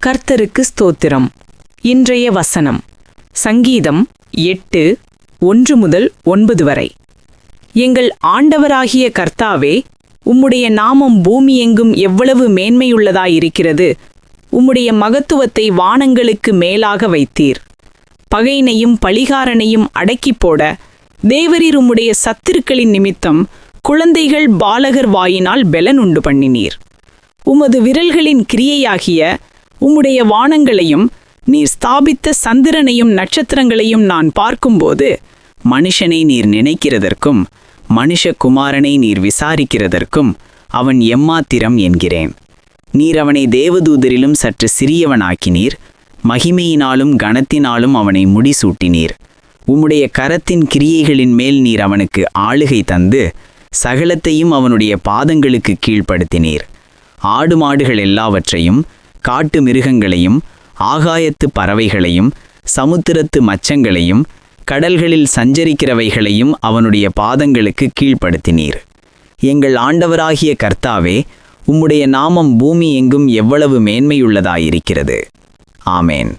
கர்த்தருக்கு ஸ்தோத்திரம். இன்றைய வசனம் சங்கீதம் 8:1-9 வரை. எங்கள் ஆண்டவராகிய கர்த்தாவே, உம்முடைய நாமம் பூமியெங்கும் எவ்வளவு மேன்மையுள்ளதாயிருக்கிறது. உம்முடைய மகத்துவத்தை வானங்களுக்கு மேலாக வைத்தீர். பகைனையும் பழிகாரனையும் அடக்கிப் போட தேவரீர் உம்முடைய சத்துருக்களின் நிமித்தம் குழந்தைகள் பாலகர் வாயினால் பெலனுண்டு பண்ணினீர். உமது விரல்களின் கிரியையாகிய உம்முடைய வானங்களையும் நீர் ஸ்தாபித்த சந்திரனையும் நட்சத்திரங்களையும் நான் பார்க்கும்போது, மனுஷனை நீர் நினைக்கிறதற்கும் மனுஷகுமாரனை நீர் விசாரிக்கிறதற்கும் அவன் எம்மாத்திரம் என்கிறேன். நீர் அவனை தேவதூதரிலும் சற்று சிறியவனாக்கினீர். மகிமையினாலும் கனத்தினாலும் அவனை முடிசூட்டினீர். உம்முடைய கரத்தின் கிரியைகளின் மேல் நீர் அவனுக்கு ஆளுகை தந்து சகலத்தையும் அவனுடைய பாதங்களுக்கு கீழ்ப்படுத்தினீர். ஆடு மாடுகள் எல்லாவற்றையும், காட்டு மிருகங்களையும், ஆகாயத்து பறவைகளையும், சமுத்திரத்து மச்சங்களையும், கடல்களில் சஞ்சரிக்கிறவைகளையும் அவனுடைய பாதங்களுக்கு கீழ்ப்படுத்தினீர். எங்கள் ஆண்டவராகிய கர்த்தாவே, உம்முடைய நாமம் பூமி எங்கும் எவ்வளவு மேன்மையுள்ளதாயிருக்கிறது. ஆமேன்.